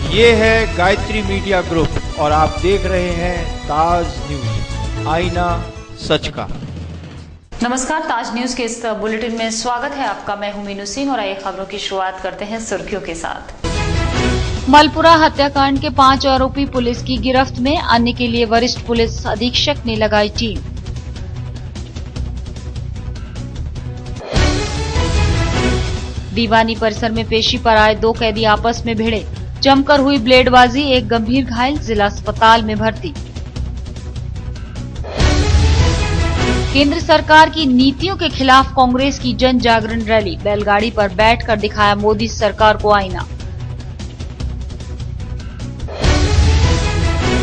ये है Gayatri media group और आप देख रहे हैं ताज न्यूज, आईना सच का। नमस्कार, ताज न्यूज के इस बुलेटिन में स्वागत है आपका। मैं हूं मीनू सिंह और आइए खबरों की शुरुआत करते हैं सुर्खियों के साथ। मलपुरा हत्याकांड के 5 आरोपी पुलिस की गिरफ्त में, अन्य के लिए वरिष्ठ पुलिस अधीक्षक ने लगाई टीम। दीवानी परिसर में पेशी पर आए 2 कैदी आपस में भिड़े, जमकर हुई ब्लेडबाजी, एक गंभीर घायल जिला अस्पताल में भर्ती। केंद्र सरकार की नीतियों के खिलाफ कांग्रेस की जन जागरण रैली, बैलगाड़ी पर बैठकर दिखाया मोदी सरकार को आईना।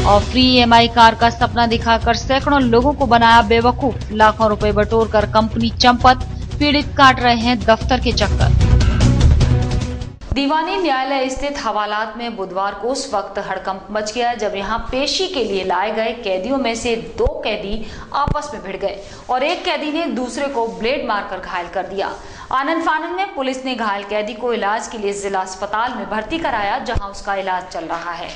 और फ्री ईएमआई कार का सपना दिखाकर सैकड़ों लोगों को बनाया बेवकूफ, लाखों रुपए बटोरकर कंपनी चंपत, पीड़ित काट रहे हैं दफ्तर के चक्कर। दीवानी न्यायालय स्थित हवालात में बुधवार को उस वक्त हड़कंप मच गया जब यहां पेशी के लिए लाए गए कैदियों में से 2 कैदी आपस में भिड़ गए और एक कैदी ने दूसरे को ब्लेड मारकर घायल कर दिया। आनन फानन में पुलिस ने घायल कैदी को इलाज के लिए जिला अस्पताल में भर्ती कराया, जहां उसका इलाज चल रहा है।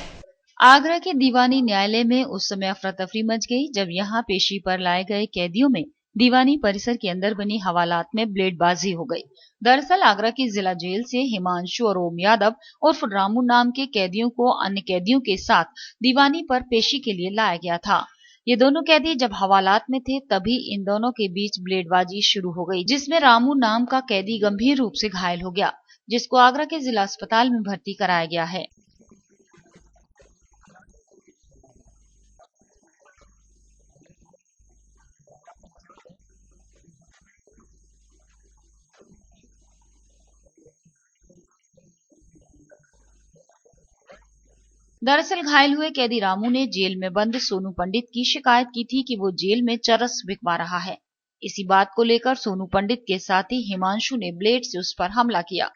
आगरा के दीवानी न्यायालय में उस समय अफरा तफरी मच गई जब यहां पेशी पर लाए गए कैदियों में दीवानी परिसर के अंदर बनी हवालात में ब्लेडबाजी हो गई। दरअसल आगरा की जिला जेल से हिमांशु और ओम यादव उर्फ रामू नाम के कैदियों को अन्य कैदियों के साथ दीवानी पर पेशी के लिए लाया गया था। ये दोनों कैदी जब हवालात में थे तभी इन दोनों के बीच ब्लेडबाजी शुरू हो गई, जिसमें रामू नाम का कैदी गंभीर रूप से घायल हो गया, जिसको आगरा के जिला अस्पताल में भर्ती कराया गया है। दरअसल घायल हुए कैदी रामू ने जेल में बंद सोनू पंडित की शिकायत की थी कि वो जेल में चरस बिकवा रहा है। इसी बात को लेकर सोनू पंडित के साथी हिमांशु ने ब्लेड से उस पर हमला किया।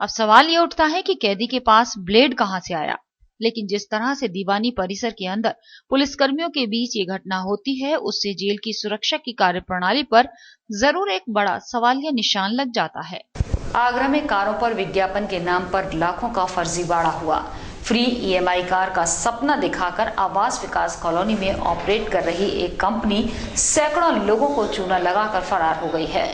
अब सवाल ये उठता है कि कैदी के पास ब्लेड कहां से आया, लेकिन जिस तरह से दीवानी परिसर के अंदर पुलिसकर्मियों के बीच ये घटना होती है, उससे जेल की सुरक्षा की कार्यप्रणाली पर जरूर एक बड़ा सवालिया निशान लग जाता है। आगरा में कारों पर विज्ञापन के नाम पर लाखों का फर्जीवाड़ा हुआ। फ्री ईएमआई कार का सपना दिखाकर आवास विकास कॉलोनी में ऑपरेट कर रही एक कंपनी सैकड़ों लोगों को चूना लगाकर फरार हो गई है।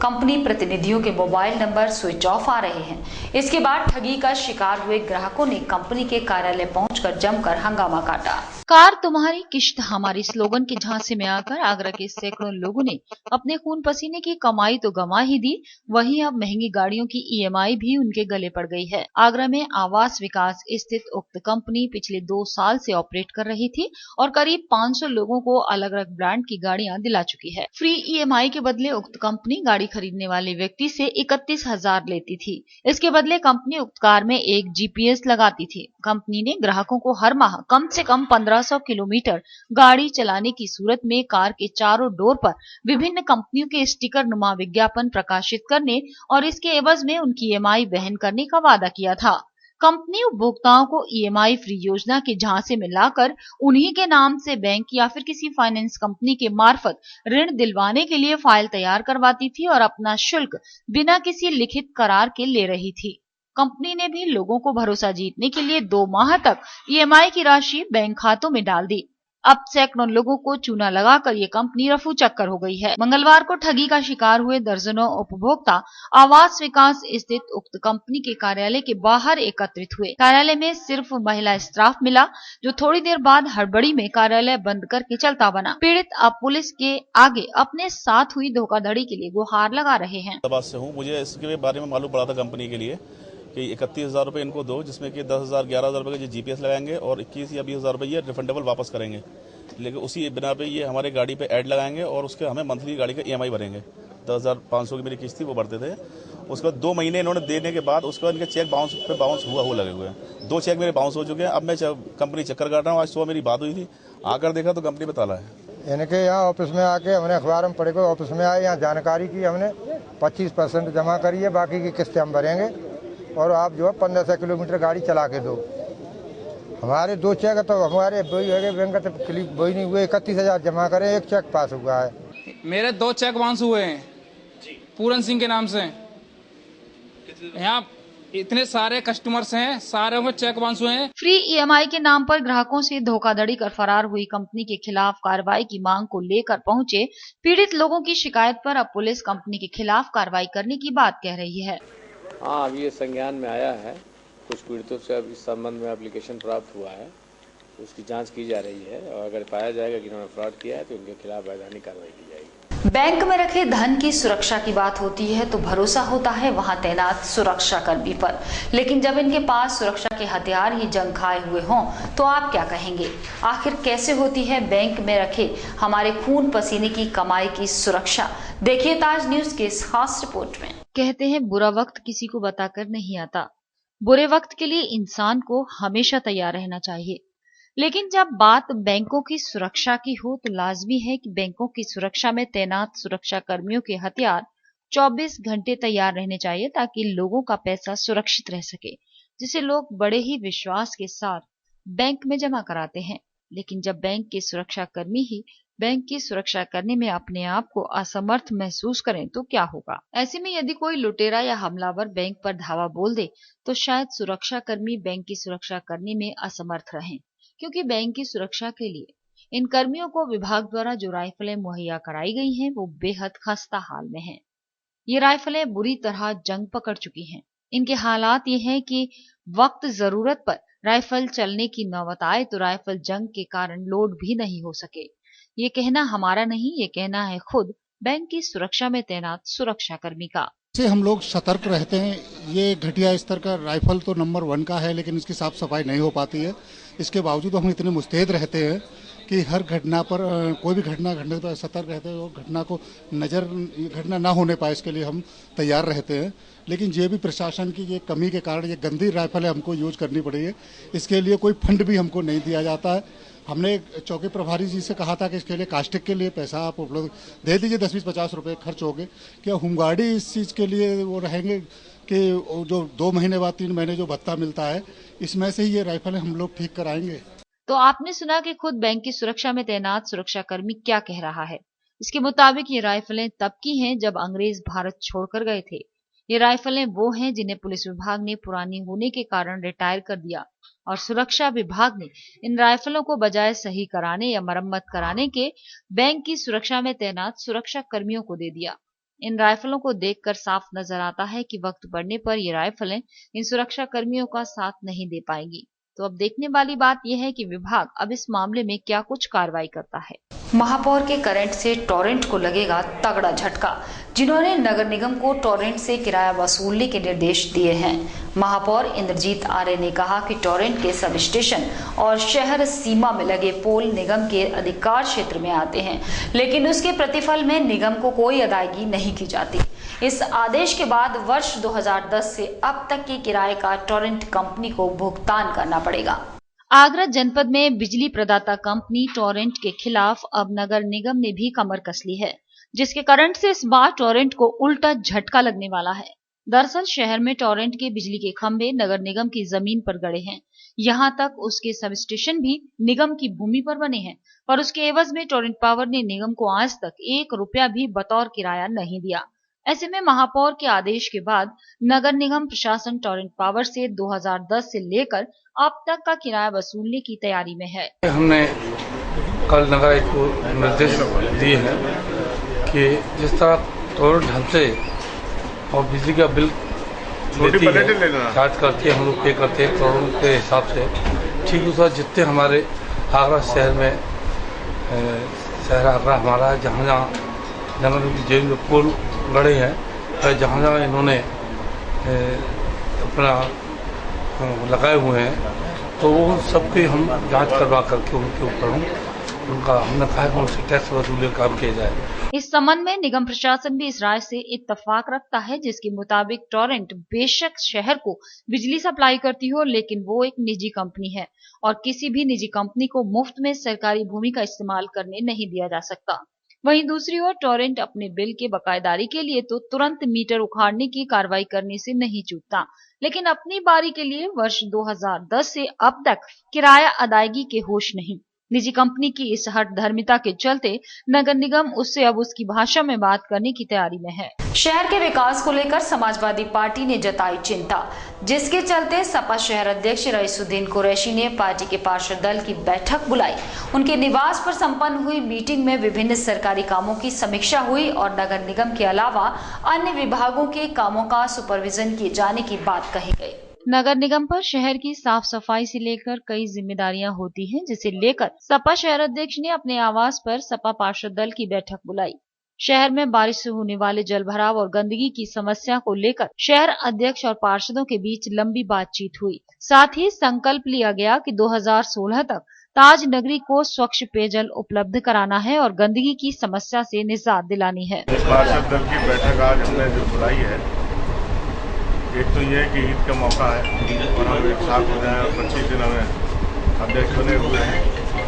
कंपनी प्रतिनिधियों के मोबाइल नंबर स्विच ऑफ आ रहे हैं। इसके बाद ठगी का शिकार हुए ग्राहकों ने कंपनी के कार्यालय पहुंचकर जमकर हंगामा काटा। कार तुम्हारी किश्त हमारी स्लोगन के झांसे में आकर आगरा के सैकड़ों लोगों ने अपने खून पसीने की कमाई तो गंवा ही दी, वहीं अब महंगी गाड़ियों की ईएमआई भी उनके गले पड़ गई है। आगरा में आवास विकास स्थित उक्त कंपनी पिछले 2 साल से ऑपरेट कर रही थी और करीब 500 लोगों को अलग अलग ब्रांड की गाड़ियां दिला चुकी है। फ्री ईएमआई के बदले उक्त कंपनी गाड़ी खरीदने वाले व्यक्ति से 31,000 लेती थी। इसके बदले कंपनी उक्त कार में एक जीपीएस लगाती थी। कंपनी ने ग्राहकों को हर माह कम से कम 1500 किलोमीटर गाड़ी चलाने की सूरत में कार के चारों डोर पर विभिन्न कंपनियों के स्टिकर नुमा विज्ञापन प्रकाशित करने और इसके एवज में उनकी ईएमआई वहन करने का वादा किया था। कंपनी उपभोक्ताओं को ईएमआई फ्री योजना के झांसे में लाकर उन्हीं के नाम से बैंक या फिर किसी फाइनेंस कंपनी के मार्फत ऋण दिलवाने के लिए फाइल तैयार करवाती थी और अपना शुल्क बिना किसी लिखित करार के ले रही थी। कंपनी ने भी लोगों को भरोसा जीतने के लिए 2 माह तक ईएमआई की राशि बैंक खातों में डाल दी। अब सैकड़ों लोगों को चूना लगाकर ये कंपनी रफू चक्कर हो गई है। मंगलवार को ठगी का शिकार हुए दर्जनों उपभोक्ता आवास विकास स्थित उक्त कंपनी के कार्यालय के बाहर एकत्रित हुए। कार्यालय में सिर्फ महिला स्टाफ मिला, जो थोड़ी देर बाद हड़बड़ी में कार्यालय बंद करके चलता बना। पीड़ित अब पुलिस के आगे अपने साथ हुई धोखाधड़ी के लिए गुहार लगा रहे हैं। मुझे इसके बारे में मालूम पड़ा था कंपनी के लिए कि 31,000 रुपये इनको दो, जिसमें कि 10,000 11,000 रुपये के जीपीएस लगाएंगे और 21 या 20,000 रुपये ये रिफंडेबल वापस करेंगे। लेकिन उसी बिना पे ये हमारे गाड़ी पे ऐड लगाएंगे और उसके हमें मंथली गाड़ी का ईएमआई भरेंगे। 10,500 की मेरी किस्त थी, वो भरते थे। उसके बाद 2 महीने इन्होंने देने के बाद उसके बाद इनके चेक बाउंस हुआ लगे हुए हैं। 2 चेक मेरे बाउंस हो चुके हैं। अब मैं कंपनी चक्कर काट रहा हूँ। आज सुबह मेरी बात हुई थी, आकर देखा तो कंपनी में ताला है। इनके यहाँ ऑफिस में आके हमने अखबार में पढ़े, ऑफिस में आए, यहाँ जानकारी की, हमने 25% जमा करी है, बाकी की किस्तें हम भरेंगे और आप जो है 1500 किलोमीटर गाड़ी चला के दो। हमारे 2 चेक तो हमारे वही है बैंक का तो क्लिक वही नहीं हुए, 31,000 जमा करे, 1 चेक पास हुआ है। मेरे 2 चेक बाउंस हुए हैं पूरन सिंह के नाम से। यहाँ इतने सारे कस्टमर्स हैं, सारे को चेक बाउंस हुए हैं। फ्री ईएमआई के नाम पर ग्राहकों से धोखाधड़ी कर फरार हुई कंपनी के खिलाफ कार्रवाई की मांग को लेकर पहुंचे पीड़ित लोगों की शिकायत पर अब पुलिस कंपनी के खिलाफ कार्रवाई करने की बात कह रही है। हाँ, अभी ये संज्ञान में आया है। कुछ पीड़ितों से अब इस संबंध में एप्लीकेशन प्राप्त हुआ है, उसकी जांच की जा रही है और अगर पाया जाएगा कि इन्होंने फ्रॉड किया है तो उनके खिलाफ वैधानिक कार्रवाई की जाएगी। बैंक में रखे धन की सुरक्षा की बात होती है तो भरोसा होता है वहां तैनात सुरक्षा कर्मी पर, लेकिन जब इनके पास सुरक्षा के हथियार ही जंग खाए हुए हों तो आप क्या कहेंगे? आखिर कैसे होती है बैंक में रखे हमारे खून पसीने की कमाई की सुरक्षा? देखिए ताज न्यूज के इस खास रिपोर्ट में। कहते हैं बुरा वक्त किसी को बताकर नहीं आता। बुरे वक्त के लिए इंसान को हमेशा तैयार रहना चाहिए, लेकिन जब बात बैंकों की सुरक्षा की हो तो लाजमी है कि बैंकों की सुरक्षा में तैनात सुरक्षा कर्मियों के हथियार 24 घंटे तैयार रहने चाहिए ताकि लोगों का पैसा सुरक्षित रह सके, जिसे लोग बड़े ही विश्वास के साथ बैंक में जमा कराते हैं। लेकिन जब बैंक के सुरक्षा कर्मी ही बैंक की सुरक्षा करने में अपने आप को असमर्थ महसूस करें तो क्या होगा? ऐसे में यदि कोई लुटेरा या हमलावर बैंक पर धावा बोल दे तो शायद सुरक्षा कर्मी बैंक की सुरक्षा करने में असमर्थ रहें, क्योंकि बैंक की सुरक्षा के लिए इन कर्मियों को विभाग द्वारा जो राइफलें मुहैया कराई गई हैं वो बेहद खस्ता हाल में हैं। ये राइफलें बुरी तरह जंग पकड़ चुकी हैं। इनके हालात ये हैं कि वक्त जरूरत पर राइफल चलने की नौबत आए तो राइफल जंग के कारण लोड भी नहीं हो सके। ये कहना हमारा नहीं, ये कहना है खुद बैंक की सुरक्षा में तैनात सुरक्षा कर्मी का। से हम लोग सतर्क रहते हैं। ये घटिया स्तर का राइफल तो नंबर 1 का है, लेकिन इसकी साफ सफाई नहीं हो पाती है। इसके बावजूद हम इतने मुस्तैद रहते हैं कि हर घटना पर कोई भी घटना घटने पर सतर्क रहते हैं और घटना ना होने पाए इसके लिए हम तैयार रहते हैं। लेकिन ये भी प्रशासन की ये कमी के कारण ये गंदी राइफलें हमको यूज करनी पड़ी है। इसके लिए कोई फंड भी हमको नहीं दिया जाता है। हमने चौकी प्रभारी जी से कहा था कि इसके लिए कास्टिक के लिए पैसा आप उपलब्ध दे दीजिए, 20-50 रुपए खर्च हो गए। क्या होमगार्डी इस चीज़ के लिए वो रहेंगे कि जो 2 महीने बाद 3 महीने जो भत्ता मिलता है इसमें से ही ये राइफलें हम लोग ठीक कराएंगे? तो आपने सुना कि खुद बैंक की सुरक्षा में तैनात सुरक्षा कर्मी क्या कह रहा है। इसके मुताबिक ये राइफलें तब की हैं जब अंग्रेज भारत छोड़कर गए थे। ये राइफलें वो हैं जिन्हें पुलिस विभाग ने पुरानी होने के कारण रिटायर कर दिया और सुरक्षा विभाग ने इन राइफलों को बजाय सही कराने या मरम्मत कराने के बैंक की सुरक्षा में तैनात सुरक्षा कर्मियों को दे दिया। इन राइफलों को देखकर साफ नजर आता है कि वक्त बढ़ने पर ये राइफलें इन सुरक्षा कर्मियों का साथ नहीं दे पाएंगी। तो अब देखने वाली बात यह है कि विभाग अब इस मामले में क्या कुछ कार्रवाई करता है। महापौर के करंट से टोरेंट को लगेगा तगड़ा झटका। जिन्होंने नगर निगम को टोरेंट से किराया वसूलने के निर्देश दिए हैं। महापौर इंद्रजीत आर्य ने कहा कि टोरेंट के सब स्टेशन और शहर सीमा में लगे पोल निगम के अधिकार क्षेत्र में आते हैं, लेकिन उसके प्रतिफल में निगम को कोई अदायगी नहीं की जाती। इस आदेश के बाद वर्ष 2010 से अब तक के किराए का टोरेंट कंपनी को भुगतान करना पड़ेगा। आगरा जनपद में बिजली प्रदाता कंपनी टोरेंट के खिलाफ अब नगर निगम ने भी कमर कस ली है, जिसके करंट से इस बार टोरेंट को उल्टा झटका लगने वाला है। दरअसल शहर में टोरेंट के बिजली के खंभे नगर निगम की जमीन पर गड़े हैं। यहां तक उसके सब स्टेशन भी निगम की भूमि पर बने हैं, पर उसके एवज में टोरेंट पावर ने निगम को आज तक 1 रुपया भी बतौर किराया नहीं दिया। ऐसे में महापौर के आदेश के बाद नगर निगम प्रशासन टोरेंट पावर से 2010 से लेकर अब तक का किराया वसूलने की तैयारी में है। हमने कल नगर आयुक्त को निर्देश दिए हैं कि जिस तरह टोरेंट हमसे और बिजली का बिल चार्ज करते हैं, हम लोग पे करते हैं करोड़ों के हिसाब से, ठीक उस जितने हमारे आगरा शहर में शहर आगरा हमारा जहाँ जहाँ जंगल में पुल गड़े हैं, जहाँ जहाँ इन्होंने अपना लगाए हुए हैं, तो वो सबकी हम जांच करवा करके उनके ऊपर उनका हमने कहा कि उनसे टैक्स वसूली काम किया जाए। इस संबंध में निगम प्रशासन भी इस राय से इत्तेफाक रखता है, जिसके मुताबिक टोरेंट बेशक शहर को बिजली सप्लाई करती हो, लेकिन वो एक निजी कंपनी है और किसी भी निजी कंपनी को मुफ्त में सरकारी भूमि का इस्तेमाल करने नहीं दिया जा सकता। वहीं दूसरी ओर टोरेंट अपने बिल के बकायेदारी के लिए तो तुरंत मीटर उखाड़ने की कार्रवाई करने से नहीं चूकता, लेकिन अपनी बारी के लिए वर्ष 2010 से अब तक किराया अदायगी के होश नहीं। निजी कंपनी की इस हठधर्मिता के चलते नगर निगम उससे अब उसकी भाषा में बात करने की तैयारी में है। शहर के विकास को लेकर समाजवादी पार्टी ने जताई चिंता, जिसके चलते सपा शहर अध्यक्ष रईसुद्दीन कुरैशी ने पार्टी के पार्षद दल की बैठक बुलाई। उनके निवास पर संपन्न हुई मीटिंग में विभिन्न सरकारी कामों की समीक्षा हुई और नगर निगम के अलावा अन्य विभागों के कामों का सुपरविजन किए जाने की बात कही गई। नगर निगम पर शहर की साफ सफाई से लेकर कई जिम्मेदारियां होती हैं, जिसे लेकर सपा शहर अध्यक्ष ने अपने आवास पर सपा पार्षद दल की बैठक बुलाई। शहर में बारिश से होने वाले जलभराव और गंदगी की समस्या को लेकर शहर अध्यक्ष और पार्षदों के बीच लंबी बातचीत हुई। साथ ही संकल्प लिया गया कि 2016 तक ताज नगरी को स्वच्छ पेयजल उपलब्ध कराना है और गंदगी की समस्या से निजात दिलानी है। पार्षद दल की बैठक आज हमने जो बुलाई है, एक तो ये है कि ईद का मौका है और हम एक साथ हो जाए और 25 दिन हमें अध्यक्ष बने हुए हैं,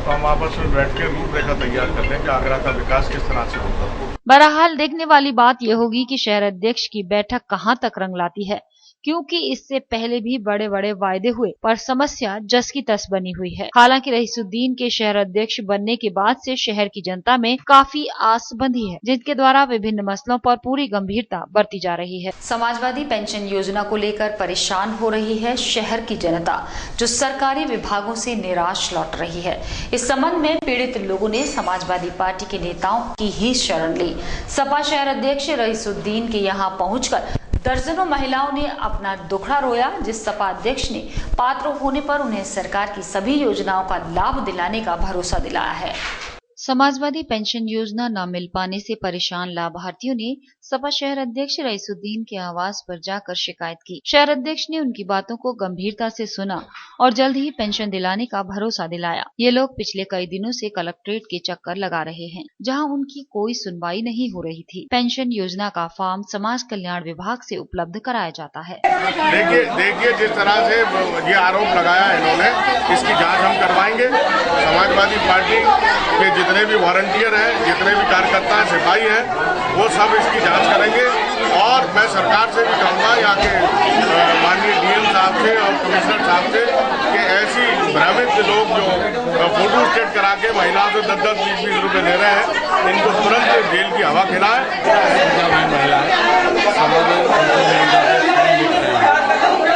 तो हम आपस में बैठ के रूपरेखा तैयार कर लें कि आगरा का विकास किस तरह से होगा। बहरहाल देखने वाली बात यह होगी कि शहर अध्यक्ष की बैठक कहां तक रंग लाती है, क्योंकि इससे पहले भी बड़े बड़े वायदे हुए पर समस्या जस की तस बनी हुई है। हालांकि रईसुद्दीन के शहर अध्यक्ष बनने के बाद से शहर की जनता में काफी आस बंधी है, जिनके द्वारा विभिन्न मसलों पर पूरी गंभीरता बरती जा रही है। समाजवादी पेंशन योजना को लेकर परेशान हो रही है शहर की जनता, जो सरकारी विभागों से निराश लौट रही है। इस संबंध में पीड़ित लोगों ने समाजवादी पार्टी के नेताओं की ही शरण ली। सपा शहर अध्यक्ष रईसुद्दीन के यहाँ पहुंचकर दर्जनों महिलाओं ने अपना दुखड़ा रोया, जिस सपा अध्यक्ष ने पात्र होने पर उन्हें सरकार की सभी योजनाओं का लाभ दिलाने का भरोसा दिलाया है। समाजवादी पेंशन योजना न मिल पाने से परेशान लाभार्थियों ने सपा शहर अध्यक्ष रईसुद्दीन के आवास पर जाकर शिकायत की। शहर अध्यक्ष ने उनकी बातों को गंभीरता से सुना और जल्द ही पेंशन दिलाने का भरोसा दिलाया। ये लोग पिछले कई दिनों से कलेक्ट्रेट के चक्कर लगा रहे हैं, जहां उनकी कोई सुनवाई नहीं हो रही थी। पेंशन योजना का फॉर्म समाज कल्याण विभाग से उपलब्ध कराया जाता है। देखिए जिस तरह से ये आरोप लगाया है इन्होंने, इसकी जाँच हम करवाएंगे। समाजवादी पार्टी के जितने भी वॉलंटियर हैं, जितने भी कार्यकर्ता हैं, सिपाही हैं, वो सब इसकी जांच करेंगे। और मैं सरकार से भी कहूँगा, यहाँ के माननीय डीएम साहब से और कमिश्नर साहब से, कि ऐसी भ्रमित लोग जो फोटो स्टेट करा के महिलाओं से 10-10, 20-20 रुपये ले रहे हैं, इनको तुरंत जेल की हवा खिलाए।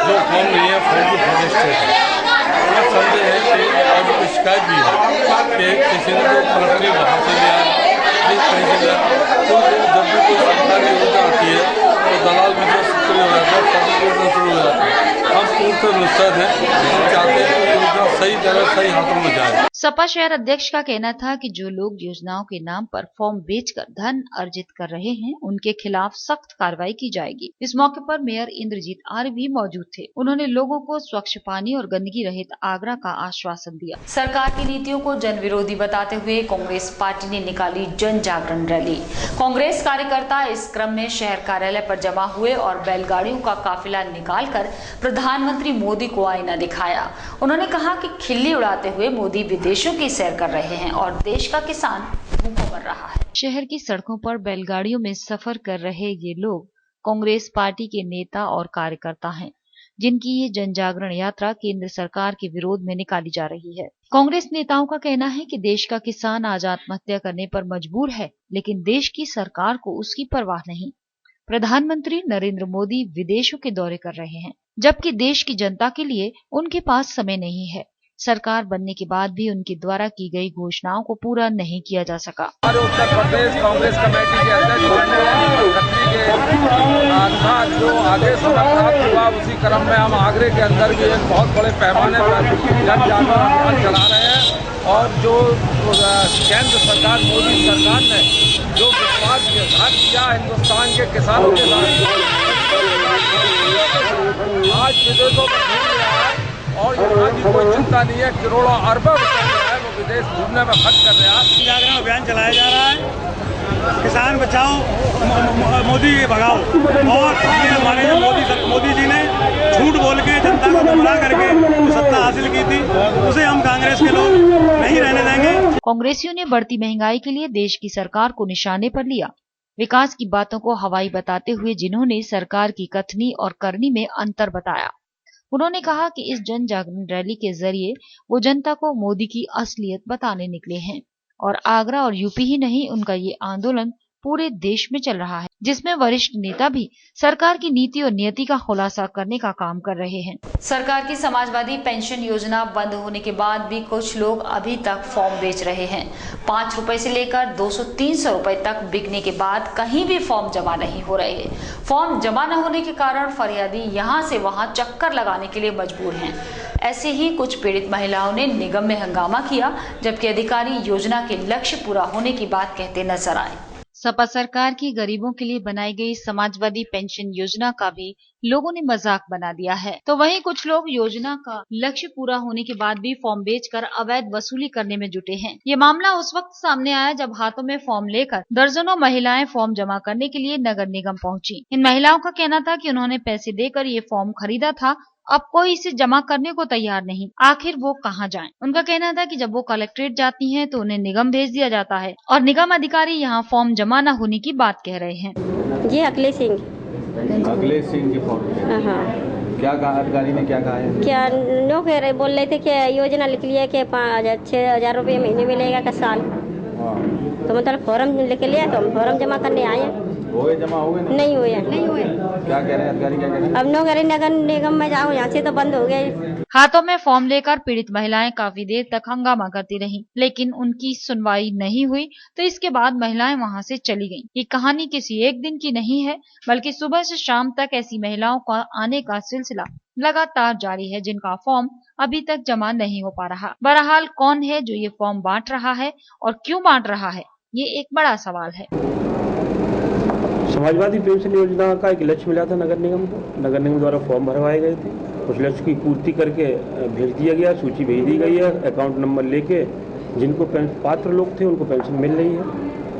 जो फॉर्म नहीं है, फॉर्म की फोटो स्टेट है, संदेह है कि और शिकायत भी है कि किसी ने तो कलेक्ट्रेट बाहर से लिया कहीं से लिया। तो जब भी कोई सरकारी योजना आती है तो दलाल भी जो सक्रिय हो जाता है, फॉर्म शुरू हो जाता है। हम पूर्ण निश्चित हैं, हम चाहते हैं कि योजना सही जगह सही हाथों में जाए। सपा शहर अध्यक्ष का कहना था कि जो लोग योजनाओं के नाम पर फॉर्म बेचकर धन अर्जित कर रहे हैं, उनके खिलाफ सख्त कार्रवाई की जाएगी। इस मौके पर मेयर इंद्रजीत आर्य भी मौजूद थे। उन्होंने लोगों को स्वच्छ पानी और गंदगी रहित आगरा का आश्वासन दिया। सरकार की नीतियों को जन विरोधी बताते हुए कांग्रेस पार्टी ने निकाली जन जागरण रैली। कांग्रेस कार्यकर्ता इस क्रम में शहर कार्यालय पर जमा हुए और बैलगाड़ियों का काफिला निकालकर प्रधानमंत्री मोदी को आईना दिखाया। उन्होंने कहा कि खिल्ली उड़ाते हुए मोदी विदेशों की सैर कर रहे हैं और देश का किसान भूखा मर रहा है। शहर की सड़कों पर बैलगाड़ियों में सफर कर रहे ये लोग कांग्रेस पार्टी के नेता और कार्यकर्ता हैं, जिनकी ये जन जागरण यात्रा केंद्र सरकार के विरोध में निकाली जा रही है। कांग्रेस नेताओं का कहना है कि देश का किसान आज आत्महत्या करने पर मजबूर है, लेकिन देश की सरकार को उसकी परवाह नहीं। प्रधानमंत्री नरेंद्र मोदी विदेशों के दौरे कर रहे हैं, जबकि देश की जनता के लिए उनके पास समय नहीं है। सरकार बनने के बाद भी उनके द्वारा की गई घोषणाओं को पूरा नहीं किया जा सका। उत्तर प्रदेश कांग्रेस कमेटी के अध्यक्ष के जो आदेश प्राप्त हुआ, उसी क्रम में हम आगरे के अंदर भी एक बहुत बड़े पैमाने पर जन जागरण अभियान चला रहे हैं। और जो केंद्र सरकार मोदी सरकार ने जो विश्वासघात किया हिंदुस्तान के किसानों के साथ, आज विदेशों में घूम रहा है और यहाँ की कोई चिंता नहीं है। करोड़ों अरबों रुपए जो है वो विदेश घूमने में खर्च कर रहे हैं। जागरण अभियान चलाया जा रहा है, किसान बचाओ मोदी भगाओ। और ये हमारे जो मोदी जी ने झूठ बोल के जनता को गुमराह करके सत्ता हासिल की थी, उसे हम कांग्रेस के लोग नहीं रहने देंगे। कांग्रेसियों ने बढ़ती महंगाई के लिए देश की सरकार को निशाने पर लिया। विकास की बातों को हवाई बताते हुए जिन्होंने सरकार की कथनी और करनी में अंतर बताया, उन्होंने कहा कि इस जन जागरण रैली के जरिए वो जनता को मोदी की असलियत बताने निकले हैं और आगरा और यूपी ही नहीं, उनका ये आंदोलन पूरे देश में चल रहा है, जिसमें वरिष्ठ नेता भी सरकार की नीति और नियति का खुलासा करने का काम कर रहे हैं। सरकार की समाजवादी पेंशन योजना बंद होने के बाद भी कुछ लोग अभी तक फॉर्म बेच रहे हैं। 5 रुपए से लेकर 200-300 रुपए तक बिकने के बाद कहीं भी फॉर्म जमा नहीं हो रहे हैं। फॉर्म जमा न होने के कारण फरियादी यहाँ से वहाँ चक्कर लगाने के लिए मजबूर हैं। ऐसे ही कुछ पीड़ित महिलाओं ने निगम में हंगामा किया, जबकि अधिकारी योजना के लक्ष्य पूरा होने की बात कहते नजर आए। सपा सरकार की गरीबों के लिए बनाई गई समाजवादी पेंशन योजना का भी लोगों ने मजाक बना दिया है, तो वहीं कुछ लोग योजना का लक्ष्य पूरा होने के बाद भी फॉर्म बेचकर अवैध वसूली करने में जुटे हैं। ये मामला उस वक्त सामने आया जब हाथों में फॉर्म लेकर दर्जनों महिलाएं फॉर्म जमा करने के लिए नगर निगम पहुंची। इन महिलाओं का कहना था कि उन्होंने पैसे देकर ये फॉर्म खरीदा था, अब कोई इसे जमा करने को तैयार नहीं, आखिर वो कहाँ जाएं? उनका कहना था कि जब वो कलेक्ट्रेट जाती हैं तो उन्हें निगम भेज दिया जाता है और निगम अधिकारी यहाँ फॉर्म जमा न होने की बात कह रहे हैं। जी अखिलेश सिंह की फॉर्म। हाँ। क्या कहा अधिकारी ने, क्या कहा है? क्या नो कह रहे, बोल रहे थे कि योजना लिख लिया कि 6,000 रुपये महीने मिलेगा का साल। तो मतलब फॉर्म लेके लिया तो हम फॉर्म जमा करने आए हैं। जमा हो गए? नहीं हुए। क्या कह रहे हैं अधिकारी, क्या कह रहे हैं? अब नो कह रहे नगर निगम में जाओ, यहाँ से तो बंद हो गए। हाथों में फॉर्म लेकर पीड़ित महिलाएं काफी देर तक हंगामा करती रहीं, लेकिन उनकी सुनवाई नहीं हुई, तो इसके बाद महिलाएं वहां से चली गईं। ये कहानी किसी एक दिन की नहीं है, बल्कि सुबह से शाम तक ऐसी महिलाओं का आने का सिलसिला लगातार जारी है, जिनका फॉर्म अभी तक जमा नहीं हो पा रहा। बहरहाल कौन है जो ये फॉर्म बांट रहा है और क्यों बांट रहा है, ये एक बड़ा सवाल है। समाजवादी पेंशन योजना का एक लक्ष्य मिला था नगर निगम को, नगर निगम द्वारा फॉर्म भरवाए गए थे, उस लक्ष्य की पूर्ति करके भेज दिया गया, सूची भेज दी गई है, अकाउंट नंबर लेके जिनको पात्र लोग थे उनको पेंशन मिल रही है।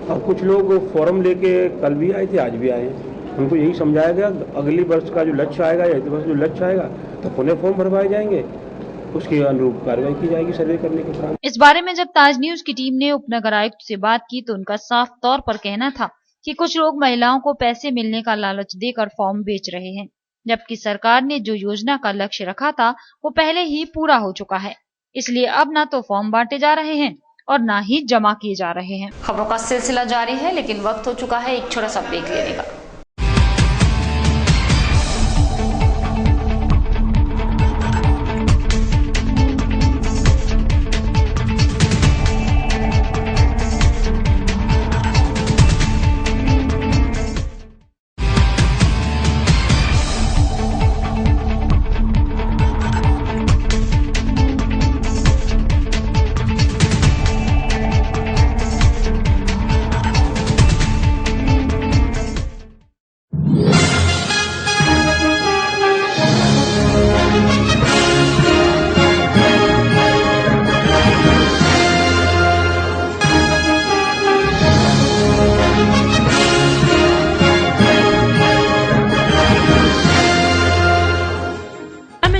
और कुछ लोग फॉर्म लेके कल भी आए थे, आज भी आए हैं, उनको यही समझाया गया अगली वर्ष का जो लक्ष्य आएगा या इस वर्ष जो लक्ष्य आएगा तो पुनः फॉर्म भरवाए जाएंगे, उसके अनुरूप कार्रवाई की जाएगी सर्वे करने के बाद। इस बारे में जब ताज न्यूज की टीम ने उपनगर आयुक्त से बात की तो उनका साफ तौर पर कहना था कि कुछ लोग महिलाओं को पैसे मिलने का लालच देकर फॉर्म बेच रहे हैं, जबकि सरकार ने जो योजना का लक्ष्य रखा था वो पहले ही पूरा हो चुका है। इसलिए अब ना तो फॉर्म बांटे जा रहे हैं और ना ही जमा किए जा रहे हैं। खबरों का सिलसिला जारी है, लेकिन वक्त हो चुका है एक छोटा सा ब्रेक लेने का।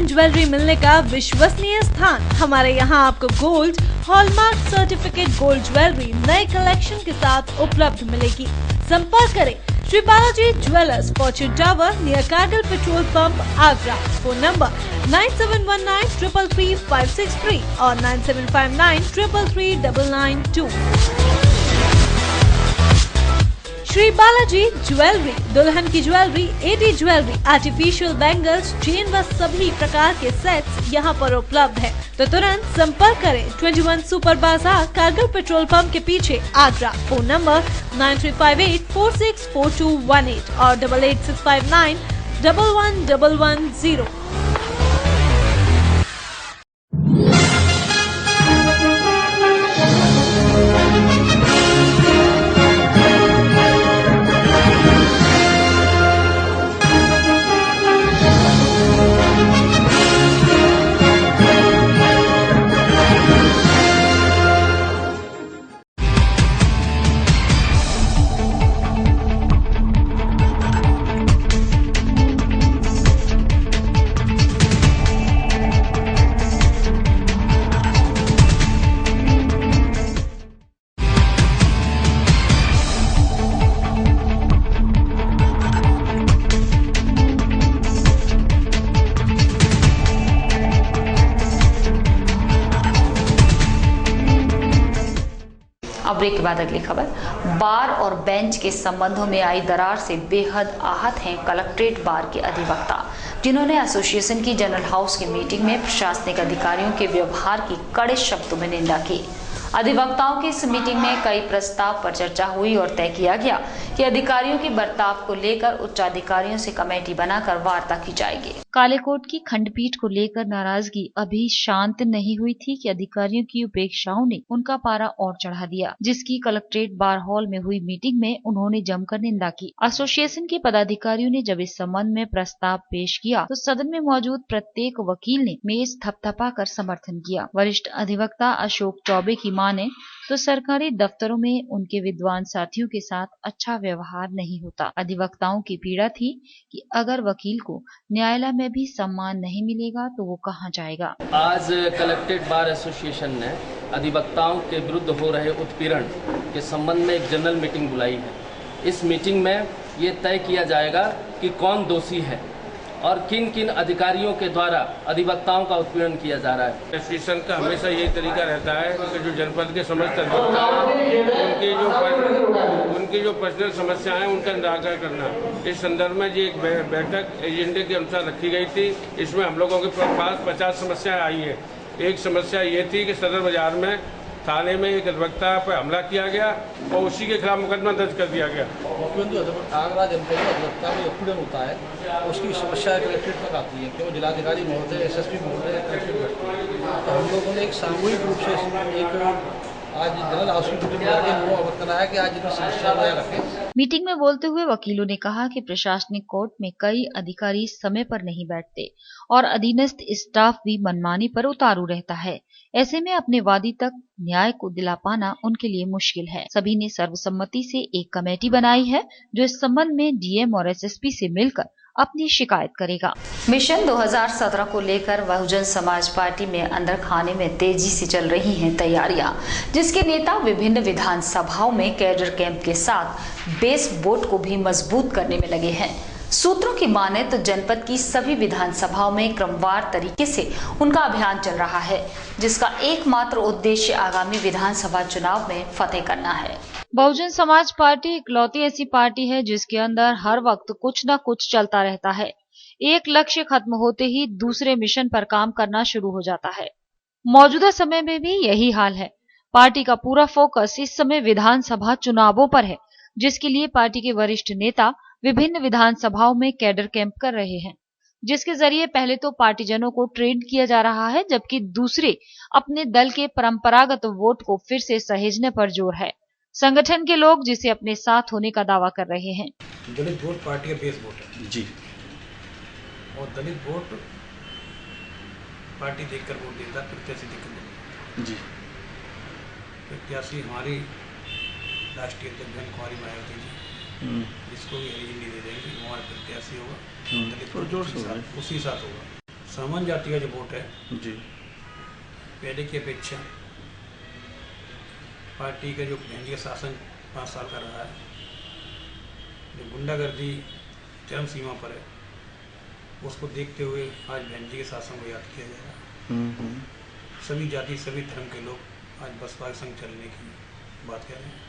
ज्वेलरी मिलने का विश्वसनीय स्थान। हमारे यहाँ आपको gold, hallmark certificate gold jewellery नए कलेक्शन के साथ उपलब्ध मिलेगी। संपर्क करें Shri Balaji jewellers, Fortune Tower near Kargil petrol pump, Agra. Phone number 9719333563 और 9759333992। श्री बालाजी ज्वेलरी, दुल्हन की ज्वेलरी, AD jewellery, artificial bangles, chain व सभी प्रकार के सेट्स यहाँ पर उपलब्ध है, तो तुरंत संपर्क करें 21 सुपर बाजार, कारगिल पेट्रोल पंप के पीछे, आगरा। फोन नंबर 9358464218 और 8865911110। अब ब्रेक के बाद अगली खबर। बार और बेंच के संबंधों में आई दरार से बेहद आहत हैं कलेक्ट्रेट बार के अधिवक्ता, जिन्होंने एसोसिएशन की जनरल हाउस की मीटिंग में प्रशासनिक अधिकारियों के व्यवहार की कड़े शब्दों में निंदा की। अधिवक्ताओं की इस मीटिंग में कई प्रस्ताव पर चर्चा हुई और तय किया गया कि अधिकारियों के बर्ताव को लेकर उच्चाधिकारियों से कमेटी बनाकर वार्ता की जाएगी। कालेकोट की खंडपीठ को लेकर नाराजगी अभी शांत नहीं हुई थी कि अधिकारियों की उपेक्षाओं ने उनका पारा और चढ़ा दिया, जिसकी कलेक्ट्रेट बार हॉल में हुई मीटिंग में उन्होंने जमकर निंदा की। एसोसिएशन के पदाधिकारियों ने जब इस संबंध में प्रस्ताव पेश किया तो सदन में मौजूद प्रत्येक वकील ने मेज थपथपा कर समर्थन किया। वरिष्ठ अधिवक्ता अशोक चौबे की माने तो सरकारी दफ्तरों में उनके विद्वान साथियों के साथ अच्छा व्यवहार नहीं होता। अधिवक्ताओं की पीड़ा थी कि अगर वकील को न्यायालय में भी सम्मान नहीं मिलेगा तो वो कहां जाएगा। आज कलेक्ट्रेट बार एसोसिएशन ने अधिवक्ताओं के विरुद्ध हो रहे उत्पीड़न के संबंध में एक जनरल मीटिंग बुलाई है। इस मीटिंग में ये तय किया जाएगा कि कौन दोषी है और किन किन अधिकारियों के द्वारा अधिवक्ताओं का उत्पीड़न किया जा रहा है। एसोसिएशन का हमेशा यही तरीका रहता है कि जो जनपद के समस्त अधिवक्ता उनकी जो पर्सनल समस्या है उनका निराकरण करना। इस संदर्भ में ये एक बैठक एजेंडे के अनुसार रखी गई थी। इसमें हम लोगों के पास 50 समस्याएं आई हैं। एक समस्या ये थी कि सदर बाजार में थाने में एक अधिवक्ता पर हमला किया गया और उसी के खिलाफ मुकदमा दर्ज कर दिया गया। आगरा जनपद में अधिवक्ता में उत्पीड़न होता है, उसकी समस्या कलेक्ट्रेट तक आती है, क्योंकि जिलाधिकारी महोदय, एसएसपी महोदय कलेक्ट्रेट बैठते हैं। तो हम लोगों ने एक सामूहिक रूप से एक आज जनरल हाउस की मीटिंग अवगत कराया कि आज इतनी समस्या रखें। मीटिंग में बोलते हुए वकीलों ने कहा कि प्रशासनिक कोर्ट में कई अधिकारी समय पर नहीं बैठते और अधीनस्थ स्टाफ भी मनमानी पर उतारू रहता है। ऐसे में अपने वादी तक न्याय को दिला पाना उनके लिए मुश्किल है। सभी ने सर्वसम्मति से एक कमेटी बनाई है जो इस संबंध में डीएम और एसएसपी से मिलकर अपनी शिकायत करेगा। मिशन 2017 को लेकर बहुजन समाज पार्टी में अंदर खाने में तेजी से चल रही हैं तैयारियां, जिसके नेता विभिन्न विधानसभाओं में कैडर कैंप के साथ बेस वोट को भी मजबूत करने में लगे हैं। सूत्रों की माने तो जनपद की सभी विधानसभाओं में क्रमवार तरीके से उनका अभियान चल रहा है, जिसका एकमात्र उद्देश्य आगामी विधानसभा चुनाव में फतेह करना है। बहुजन समाज पार्टी इकलौती ऐसी पार्टी है जिसके अंदर हर वक्त कुछ न कुछ चलता रहता है। एक लक्ष्य खत्म होते ही दूसरे मिशन पर काम करना शुरू हो जाता है। मौजूदा समय में भी यही हाल है। पार्टी का पूरा फोकस इस समय विधानसभा चुनावों पर है, जिसके लिए पार्टी के वरिष्ठ नेता विभिन्न विधानसभाओं में कैडर कैंप कर रहे हैं, जिसके जरिए पहले तो पार्टीजनों को ट्रेंड किया जा रहा है, जबकि दूसरे अपने दल के परंपरागत वोट को फिर से सहेजने पर जोर है। संगठन के लोग जिसे अपने साथ होने का दावा कर रहे हैं। दलित वोट पार्टी का बेस वोट है जी, और दलित वोट पार्टी देखकर वोट देता है, प्रत्याशी देखकर जी। प्रत्याशी हमारी राष्ट्रीय अध्यक्ष कुमारी मायावती जी, जिसको भी हरी झंडी दे देंगे हमारा प्रत्याशी होगा। दलित वोट उसी साथ होगा। सामान्य जाति का जो वोट है जी, पहले की अपेक्षा पार्टी का जो एनडीए शासन 5 साल का रहा है, जो गुंडागर्दी चरम सीमा पर है, उसको देखते हुए आज एनडीए के शासन को याद किया जाएगा। सभी जाति सभी धर्म के लोग आज बसपा के संग चलने की बात कर रहे हैं।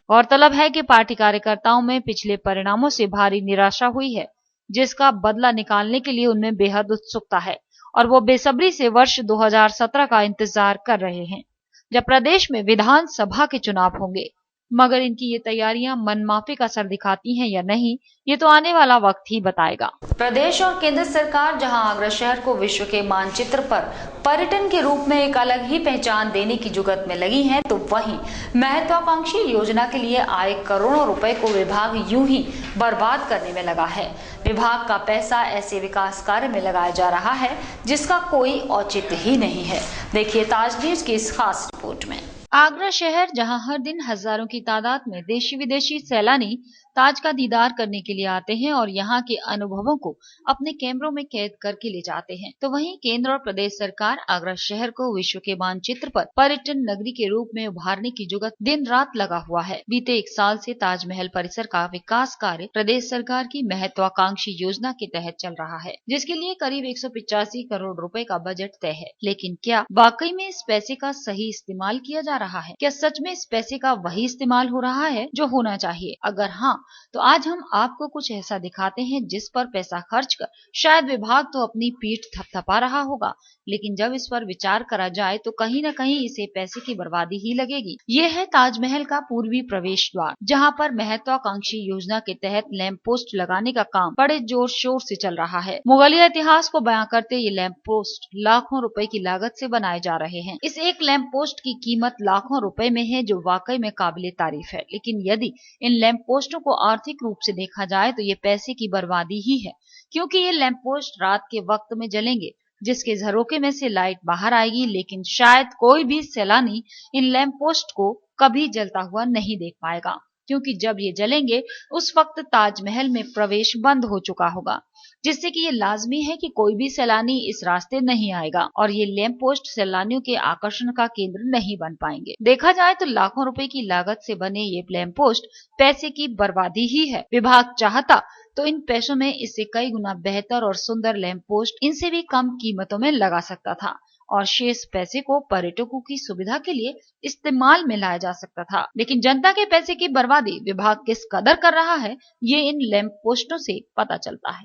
गौरतलब है कि पार्टी कार्यकर्ताओं में पिछले परिणामों से भारी निराशा हुई है, जिसका बदला निकालने के लिए उनमें बेहद उत्सुकता है और वो बेसब्री से वर्ष 2017 का इंतजार कर रहे हैं, जब प्रदेश में विधानसभा के चुनाव होंगे। मगर इनकी ये तैयारियां मनमाफिक असर दिखाती हैं या नहीं, ये तो आने वाला वक्त ही बताएगा। प्रदेश और केंद्र सरकार जहां आगरा शहर को विश्व के मानचित्र पर पर्यटन के रूप में एक अलग ही पहचान देने की जुगत में लगी है, तो वहीं महत्वाकांक्षी योजना के लिए आए करोड़ों रुपए को विभाग यूं ही बर्बाद करने में लगा है। विभाग का पैसा ऐसे विकास कार्य में लगाया जा रहा है जिसका कोई औचित्य ही नहीं है। देखिए ताज न्यूज की इस खास रिपोर्ट में। आगरा शहर जहां हर दिन हजारों की तादाद में देशी विदेशी सैलानी ताज का दीदार करने के लिए आते हैं और यहाँ के अनुभवों को अपने कैमरों में कैद करके ले जाते हैं। तो वहीं केंद्र और प्रदेश सरकार आगरा शहर को विश्व के मानचित्र पर पर्यटन नगरी के रूप में उभारने की जुगत दिन रात लगा हुआ है। बीते 1 साल से ताजमहल परिसर का विकास कार्य प्रदेश सरकार की महत्वाकांक्षी योजना के तहत चल रहा है, जिसके लिए करीब 185 करोड़ रुपए का बजट तय है। लेकिन क्या वाकई में इस पैसे का सही इस्तेमाल किया जा रहा है? क्या सच में इस पैसे का वही इस्तेमाल हो रहा है जो होना चाहिए? अगर हाँ, तो आज हम आपको कुछ ऐसा दिखाते हैं जिस पर पैसा खर्च कर शायद विभाग तो अपनी पीठ थपथपा रहा होगा, लेकिन जब इस पर विचार करा जाए तो कहीं न कहीं इसे पैसे की बर्बादी ही लगेगी। ये है ताजमहल का पूर्वी प्रवेश द्वार, जहाँ पर महत्वाकांक्षी योजना के तहत लैंप पोस्ट लगाने का काम बड़े जोर शोर से चल रहा है। मुगलिया इतिहास को बयां करते ये लैंप पोस्ट लाखों रुपए की लागत से बनाए जा रहे हैं। इस एक लैंप पोस्ट की कीमत लाखों रुपए में है, जो वाकई में काबिले तारीफ है। लेकिन यदि इन लैंप पोस्टों को आर्थिक रूप से देखा जाए तो ये पैसे की बर्बादी ही है, क्योंकि ये लैंप पोस्ट रात के वक्त में जलेंगे, जिसके झरोके में से लाइट बाहर आएगी, लेकिन शायद कोई भी सैलानी इन लैंप पोस्ट को कभी जलता हुआ नहीं देख पाएगा, क्योंकि जब ये जलेंगे उस वक्त ताजमहल में प्रवेश बंद हो चुका होगा, जिससे कि ये लाजमी है कि कोई भी सैलानी इस रास्ते नहीं आएगा और ये लैंप पोस्ट सैलानियों के आकर्षण का केंद्र नहीं बन पाएंगे। देखा जाए तो लाखों रुपए की लागत से बने ये लैंप पोस्ट पैसे की बर्बादी ही है। विभाग चाहता तो इन पैसों में इससे कई गुना बेहतर और सुंदर लैंप पोस्ट इनसे भी कम कीमतों में लगा सकता था और शेष पैसे को पर्यटकों की सुविधा के लिए इस्तेमाल में लाया जा सकता था। लेकिन जनता के पैसे की बर्बादी विभाग किस कदर कर रहा है, ये इन लैंप पोस्टों से पता चलता है।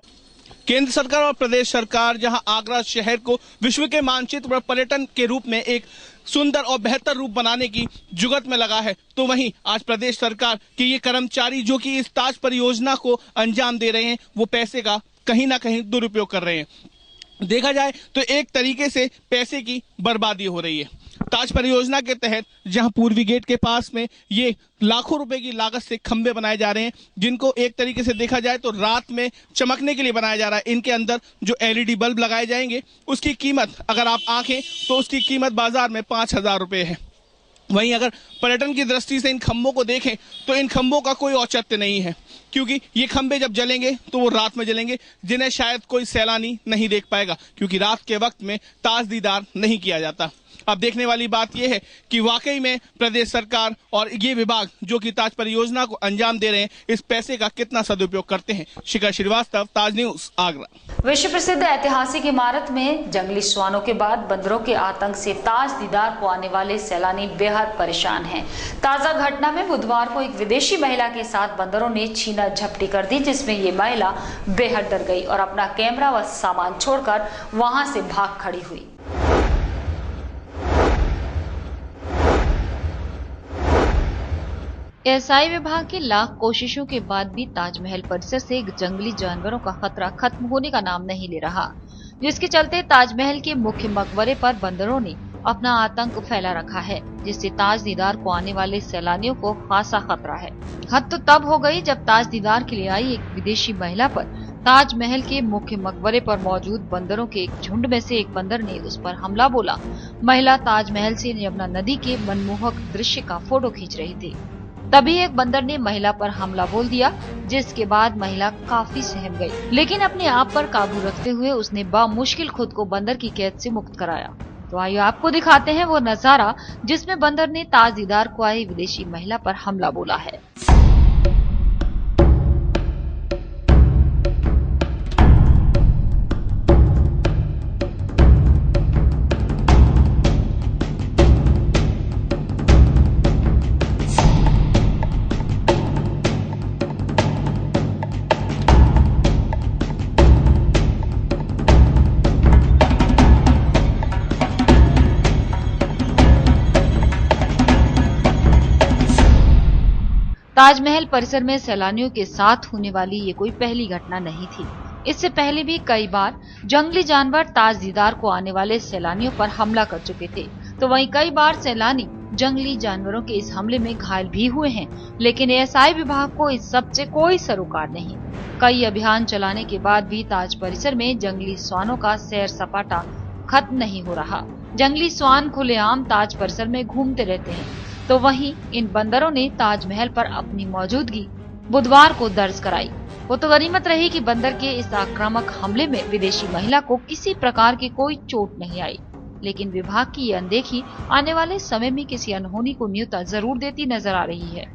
केंद्र सरकार और प्रदेश सरकार जहां आगरा शहर को विश्व के मानचित्र पर पर्यटन के रूप में एक सुंदर और बेहतर रूप बनाने की जुगत में लगा है, तो वहीं आज प्रदेश सरकार के ये कर्मचारी जो कि इस ताज परियोजना को अंजाम दे रहे हैं, वो पैसे का कहीं ना कहीं दुरुपयोग कर रहे हैं। देखा जाए तो एक तरीके से पैसे की बर्बादी हो रही है। ताज परियोजना के तहत जहां पूर्वी गेट के पास में ये लाखों रुपए की लागत से खंबे बनाए जा रहे हैं, जिनको एक तरीके से देखा जाए तो रात में चमकने के लिए बनाया जा रहा है। इनके अंदर जो LED बल्ब लगाए जाएंगे, उसकी कीमत अगर आप आंखें तो उसकी कीमत बाजार में 5,000 रुपए है। वहीं अगर पर्यटन की दृष्टि से इन खंभों को देखें तो इन खंभों का कोई औचित्य नहीं है, क्योंकि ये खंभे जब जलेंगे तो वो रात में जलेंगे, जिन्हें शायद कोई सैलानी नहीं देख पाएगा, क्योंकि रात के वक्त में ताज दीदार नहीं किया जाता। अब देखने वाली बात यह है कि वाकई में प्रदेश सरकार और ये विभाग जो कि ताज परियोजना को अंजाम दे रहे हैं, इस पैसे का कितना सदुपयोग करते हैं। शिखर श्रीवास्तव, ताज न्यूज, आगरा। विश्व प्रसिद्ध ऐतिहासिक इमारत में जंगली श्वानों के बाद बंदरों के आतंक से ताज दीदार को आने वाले सैलानी बेहद परेशान हैं। ताजा घटना में बुधवार को एक विदेशी महिला के साथ बंदरों ने छीना झपटी कर दी, जिसमें ये महिला बेहद डर गई और अपना कैमरा व सामान छोड़कर वहां से भाग खड़ी हुई। एएसआई विभाग की लाख कोशिशों के बाद भी ताजमहल परिसर से जंगली जानवरों का खतरा खत्म होने का नाम नहीं ले रहा, जिसके चलते ताजमहल के मुख्य मकबरे पर बंदरों ने अपना आतंक फैला रखा है, जिससे ताज दीदार को आने वाले सैलानियों को खासा खतरा है। हद तो तब हो गई जब ताज दीदार के लिए आई एक विदेशी महिला पर ताजमहल के मुख्य मकबरे पर मौजूद बंदरों के एक झुंड में से एक बंदर ने उस पर हमला बोला। महिला ताजमहल से यमुना नदी के मनमोहक दृश्य का फोटो खींच रही थी, तभी एक बंदर ने महिला पर हमला बोल दिया, जिसके बाद महिला काफी सहम गई, लेकिन अपने आप पर काबू रखते हुए उसने बामुश्किल खुद को बंदर की कैद से मुक्त कराया। तो आइए आपको दिखाते हैं वो नजारा जिसमें बंदर ने ताज दीदार को आई विदेशी महिला पर हमला बोला है। ताजमहल परिसर में सैलानियों के साथ होने वाली ये कोई पहली घटना नहीं थी। इससे पहले भी कई बार जंगली जानवर ताज दीदार को आने वाले सैलानियों पर हमला कर चुके थे। तो वहीं कई बार सैलानी जंगली जानवरों के इस हमले में घायल भी हुए हैं, लेकिन एएसआई विभाग को इस सब से कोई सरोकार नहीं। कई अभियान चलाने के बाद भी ताज परिसर में जंगली श्वानों का सैर सपाटा खत्म नहीं हो रहा। जंगली श्वान खुलेआम ताज परिसर में घूमते रहते हैं, तो वहीं इन बंदरों ने ताजमहल पर अपनी मौजूदगी बुधवार को दर्ज कराई। वो तो गनीमत रही कि बंदर के इस आक्रामक हमले में विदेशी महिला को किसी प्रकार की कोई चोट नहीं आई, लेकिन विभाग की ये अनदेखी आने वाले समय में किसी अनहोनी को न्योता जरूर देती नजर आ रही है।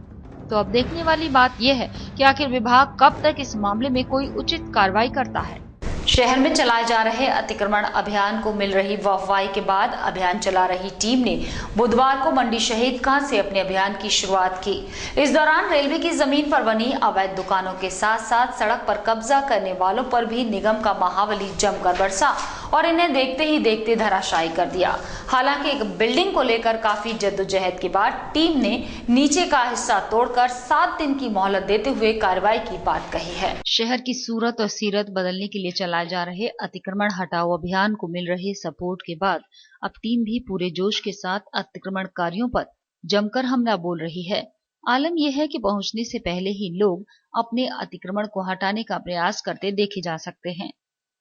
तो अब देखने वाली बात यह है कि आखिर विभाग कब तक इस मामले में कोई उचित कार्रवाई करता है। शहर में चलाए जा रहे अतिक्रमण अभियान को मिल रही वाहवाही के बाद अभियान चला रही टीम ने बुधवार को मंडी शहीद खां से अपने अभियान की शुरुआत की। इस दौरान रेलवे की जमीन पर बनी अवैध दुकानों के साथ साथ सड़क पर कब्जा करने वालों पर भी निगम का महाबली जमकर बरसा और इन्हें देखते ही देखते धराशायी कर दिया। हालांकि एक बिल्डिंग को लेकर काफी जद्दोजहद के बाद टीम ने नीचे का हिस्सा तोड़कर 7 दिन की मोहलत देते हुए कार्रवाई की बात कही है। शहर की सूरत और सीरत बदलने के लिए चलाए जा रहे अतिक्रमण हटाओ अभियान को मिल रहे सपोर्ट के बाद अब टीम भी पूरे जोश के साथ अतिक्रमणकारियों पर जमकर हमला बोल रही है। आलम यह है कि पहुंचने से पहले ही लोग अपने अतिक्रमण को हटाने का प्रयास करते देखे जा सकते हैं।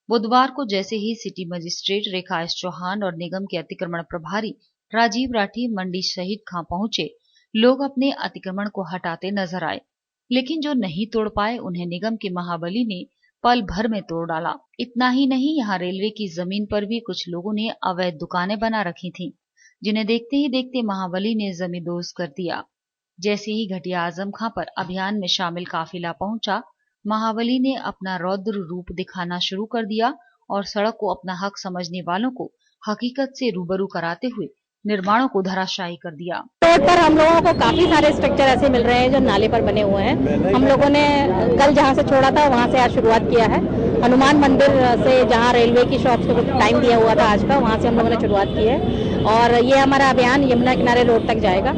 बुधवार को जैसे ही सिटी मजिस्ट्रेट रेखा एस चौहान और निगम के अतिक्रमण प्रभारी राजीव राठी मंडी शहीद खां पहुंचे, लोग अपने अतिक्रमण को हटाते नजर आए, लेकिन जो नहीं तोड़ पाए उन्हें निगम के महाबली ने पल भर में तोड़ डाला। इतना ही नहीं, यहाँ रेलवे की जमीन पर भी कुछ लोगों ने अवैध दुकानें बना रखी थीं, जिन्हें देखते ही देखते महाबली ने जमींदोज कर दिया। जैसे ही घटिया आजम खां पर अभियान में शामिल काफिला पहुंचा, महाबली ने अपना रौद्र रूप दिखाना शुरू कर दिया और सड़क को अपना हक समझने वालों को हकीकत से रूबरू कराते हुए निर्माणों को धराशायी कर दिया। रोड पर हम लोगों को काफी सारे स्ट्रक्चर ऐसे मिल रहे हैं जो नाले पर बने हुए हैं। हम लोगों ने कल जहां से छोड़ा था वहां से आज शुरुआत किया है। हनुमान मंदिर से जहां रेलवे की शॉप्स को टाइम दिया हुआ था आज का, वहां से हम लोगों ने शुरुआत की है और ये हमारा अभियान यमुना किनारे रोड तक जाएगा।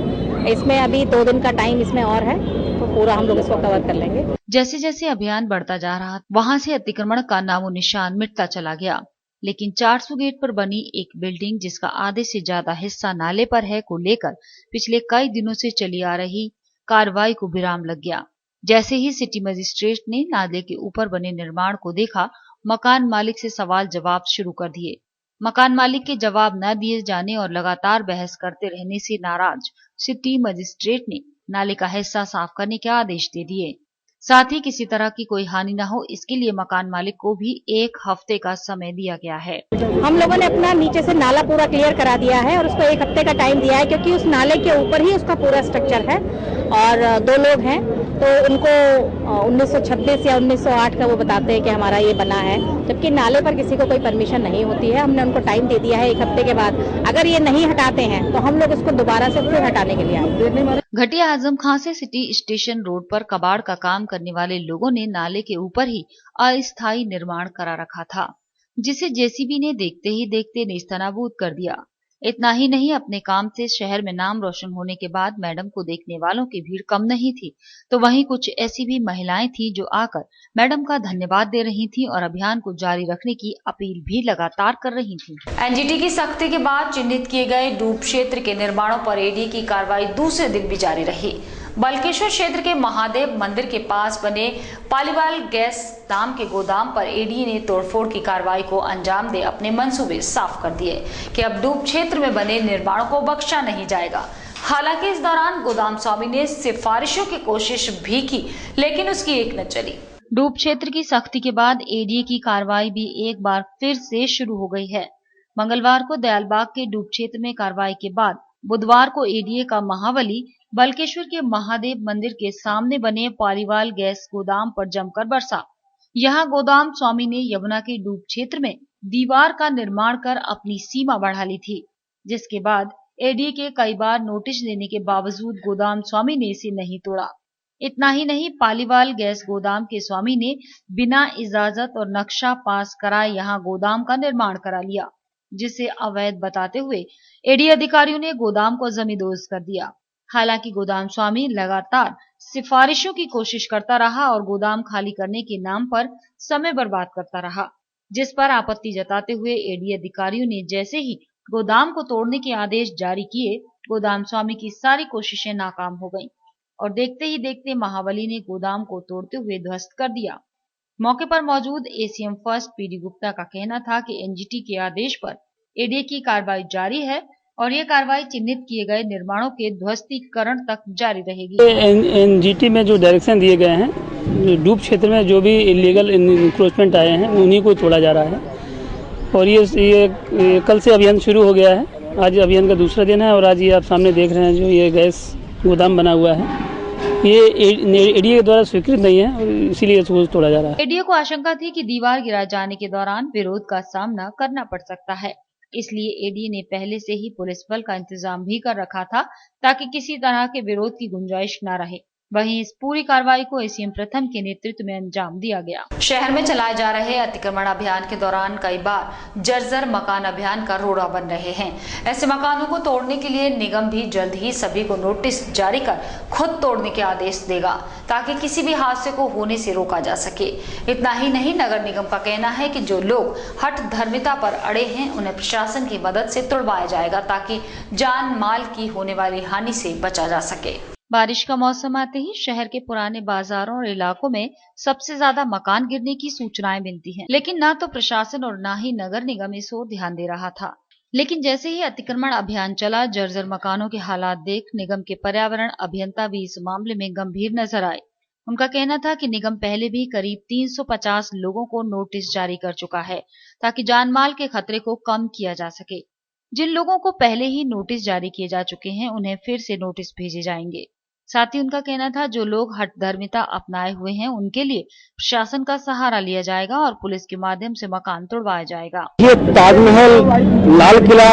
इसमें अभी 2 दिन का टाइम इसमें और है, तो पूरा हम लोग इसको कवर कर लेंगे। जैसे जैसे अभियान बढ़ता जा रहा, वहां से अतिक्रमण का नामो निशान मिटता चला गया, लेकिन 400 गेट पर बनी एक बिल्डिंग जिसका आधे से ज्यादा हिस्सा नाले पर है को लेकर पिछले कई दिनों से चली आ रही कार्रवाई को विराम लग गया। जैसे ही सिटी मजिस्ट्रेट ने नाले के ऊपर बने निर्माण को देखा, मकान मालिक से सवाल जवाब शुरू कर दिए। मकान मालिक के जवाब न दिए जाने और लगातार बहस करते रहने से नाराज सिटी मजिस्ट्रेट ने नाले का हिस्सा साफ करने के आदेश दे दिए। साथ ही किसी तरह की कोई हानि न हो, इसके लिए मकान मालिक को भी 1 हफ्ते का समय दिया गया है। हम लोगों ने अपना नीचे से नाला पूरा क्लियर करा दिया है और उसको 1 हफ्ते का टाइम दिया है, क्योंकि उस नाले के ऊपर ही उसका पूरा स्ट्रक्चर है और 2 लोग हैं, तो उनको 1926 या 1908 का वो बताते हैं कि हमारा ये बना है, जबकि नाले पर किसी को कोई परमिशन नहीं होती है। हमने उनको टाइम दे दिया है 1 हफ्ते के बाद, अगर ये नहीं हटाते हैं तो हम लोग इसको दोबारा से फिर हटाने के लिए आएंगे। घटिया आजम खां से सिटी स्टेशन रोड पर कबाड़ का काम करने वाले लोगों ने नाले के ऊपर ही अस्थायी निर्माण करा रखा था, जिसे जेसीबी ने देखते ही देखते नेस्तनाबूद कर दिया। इतना ही नहीं, अपने काम से शहर में नाम रोशन होने के बाद मैडम को देखने वालों की भीड़ कम नहीं थी, तो वहीं कुछ ऐसी भी महिलाएं थी जो आकर मैडम का धन्यवाद दे रही थी और अभियान को जारी रखने की अपील भी लगातार कर रही थी। एनजीटी की सख्ती के बाद चिन्हित किए गए डूब क्षेत्र के निर्माणों पर एडी की कार्रवाई दूसरे दिन भी जारी रही। बल्केश्वर क्षेत्र के महादेव मंदिर के पास बने पालीवाल गैस नाम के गोदाम पर एडी ने तोड़फोड़ की कार्रवाई को अंजाम दे अपने मंसूबे साफ कर दिए कि अब डूब क्षेत्र में बने निर्माणों को बख्शा नहीं जाएगा। हालांकि इस दौरान गोदाम स्वामी ने सिफारिशों की कोशिश भी की, लेकिन उसकी एक न चली। डूब क्षेत्र की सख्ती के बाद एडीए की कार्रवाई भी एक बार फिर से शुरू हो गई है। मंगलवार को दयालबाग के डूब क्षेत्र में कार्रवाई के बाद बुधवार को एडीए का महाबली बल्केश्वर के महादेव मंदिर के सामने बने पालीवाल गैस गोदाम पर जमकर बरसा। यहाँ गोदाम स्वामी ने यमुना के डूब क्षेत्र में दीवार का निर्माण कर अपनी सीमा बढ़ा ली थी, जिसके बाद एडीए के कई बार नोटिस देने के बावजूद गोदाम स्वामी ने इसे नहीं तोड़ा। इतना ही नहीं, पालीवाल गैस गोदाम के स्वामी ने बिना इजाजत और नक्शा पास कराए यहाँ गोदाम का निर्माण करा लिया, जिसे अवैध बताते हुए एडीए अधिकारियों ने गोदाम को जमींदोज कर दिया। हालांकि गोदाम स्वामी लगातार सिफारिशों की कोशिश करता रहा और गोदाम खाली करने के नाम पर समय बर्बाद करता रहा, जिस पर आपत्ति जताते हुए एडीए अधिकारियों ने जैसे ही गोदाम को तोड़ने के आदेश जारी किए, गोदाम स्वामी की सारी कोशिशें नाकाम हो गईं और देखते ही देखते महाबली ने गोदाम को तोड़ते हुए ध्वस्त कर दिया। मौके पर मौजूद एसीएम फर्स्ट पीडी गुप्ता का कहना था कि एनजीटी के आदेश पर एडीए की कार्रवाई जारी है और ये कार्रवाई चिन्हित किए गए निर्माणों के ध्वस्तीकरण तक जारी रहेगी। एनजीटी में जो डायरेक्शन दिए गए हैं, डूब क्षेत्र में जो भी इलीगल इंक्रोचमेंट आए हैं उन्हीं को तोड़ा जा रहा है। और ये कल से अभियान शुरू हो गया है। आज अभियान का दूसरा दिन है और आज ये आप सामने देख रहे हैं जो ये गैस गोदाम बना हुआ है, ये एडीए के द्वारा स्वीकृत नहीं है और इसीलिए इसको तोड़ा जा रहा है। एडीए को आशंका थी कि दीवार गिराए जाने के दौरान विरोध का सामना करना पड़ सकता है, इसलिए एडीए ने पहले से ही पुलिस बल का इंतजाम भी कर रखा था ताकि किसी तरह के विरोध की गुंजाइश न रहे। वहीं इस पूरी कार्रवाई को एसीएम प्रथम के नेतृत्व में अंजाम दिया गया। शहर में चलाए जा रहे अतिक्रमण अभियान के दौरान कई बार जर्जर मकान अभियान का रोड़ा बन रहे हैं। ऐसे मकानों को तोड़ने के लिए निगम भी जल्द ही सभी को नोटिस जारी कर खुद तोड़ने के आदेश देगा ताकि किसी भी हादसे को होने से रोका जा सके। इतना ही नहीं, नगर निगम का कहना है कि जो लोग हठ धर्मिता पर अड़े हैं उन्हें प्रशासन की मदद से तोड़वाया जाएगा ताकि जान माल की होने वाली हानि से बचा जा सके। बारिश का मौसम आते ही शहर के पुराने बाजारों और इलाकों में सबसे ज्यादा मकान गिरने की सूचनाएं मिलती हैं, लेकिन ना तो प्रशासन और ना ही नगर निगम इस ओर ध्यान दे रहा था। लेकिन जैसे ही अतिक्रमण अभियान चला, जर्जर मकानों के हालात देख निगम के पर्यावरण अभियंता भी इस मामले में गंभीर नजर आए। उनका कहना था कि निगम पहले भी करीब 350 लोगों को नोटिस जारी कर चुका है ताकि जानमाल के खतरे को कम किया जा सके। जिन लोगों को पहले ही नोटिस जारी किए जा चुके हैं उन्हें फिर से नोटिस भेजे जाएंगे। साथ ही उनका कहना था जो लोग हठधर्मिता अपनाए हुए हैं उनके लिए प्रशासन का सहारा लिया जाएगा और पुलिस के माध्यम से मकान तोड़वाया जाएगा। ये ताजमहल, लाल किला,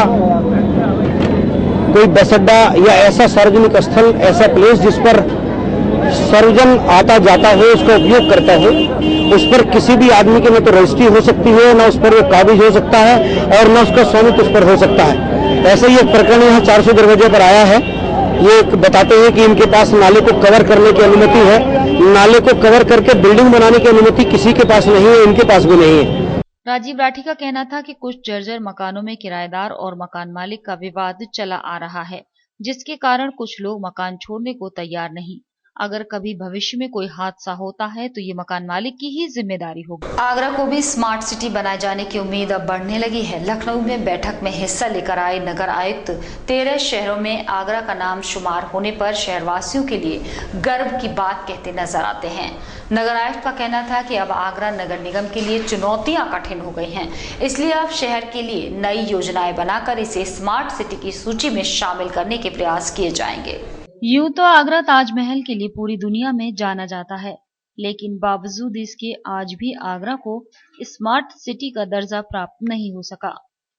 कोई बस अड्डा या ऐसा सार्वजनिक स्थल, ऐसा प्लेस जिस पर सर्वजन आता जाता है, उसका उपयोग करता है, उस पर किसी भी आदमी की न तो रजिस्ट्री हो सकती है, न उस पर वो काबिज हो सकता है और न उसका स्वामित्व उस पर हो सकता है। ऐसे ही एक प्रकरण यहाँ 400 दरवाजे पर आया है। ये बताते हैं कि इनके पास नाले को कवर करने की अनुमति है, नाले को कवर करके बिल्डिंग बनाने की अनुमति किसी के पास नहीं है, इनके पास भी नहीं है। राजीव राठी का कहना था कि कुछ जर्जर मकानों में किराएदार और मकान मालिक का विवाद चला आ रहा है, जिसके कारण कुछ लोग मकान छोड़ने को तैयार नहीं। अगर कभी भविष्य में कोई हादसा होता है तो ये मकान मालिक की ही जिम्मेदारी होगी। आगरा को भी स्मार्ट सिटी बनाए जाने की उम्मीद अब बढ़ने लगी है। लखनऊ में बैठक में हिस्सा लेकर आए नगर आयुक्त 13 शहरों में आगरा का नाम शुमार होने पर शहरवासियों के लिए गर्व की बात कहते नजर आते हैं। नगर आयुक्त का कहना था कि अब आगरा नगर निगम के लिए चुनौतियां कठिन हो गई हैं, इसलिए अब शहर के लिए नई योजनाएं बनाकर इसे स्मार्ट सिटी की सूची में शामिल करने के प्रयास किए जाएंगे। यूं तो आगरा ताजमहल के लिए पूरी दुनिया में जाना जाता है, लेकिन बावजूद इसके आज भी आगरा को स्मार्ट सिटी का दर्जा प्राप्त नहीं हो सका।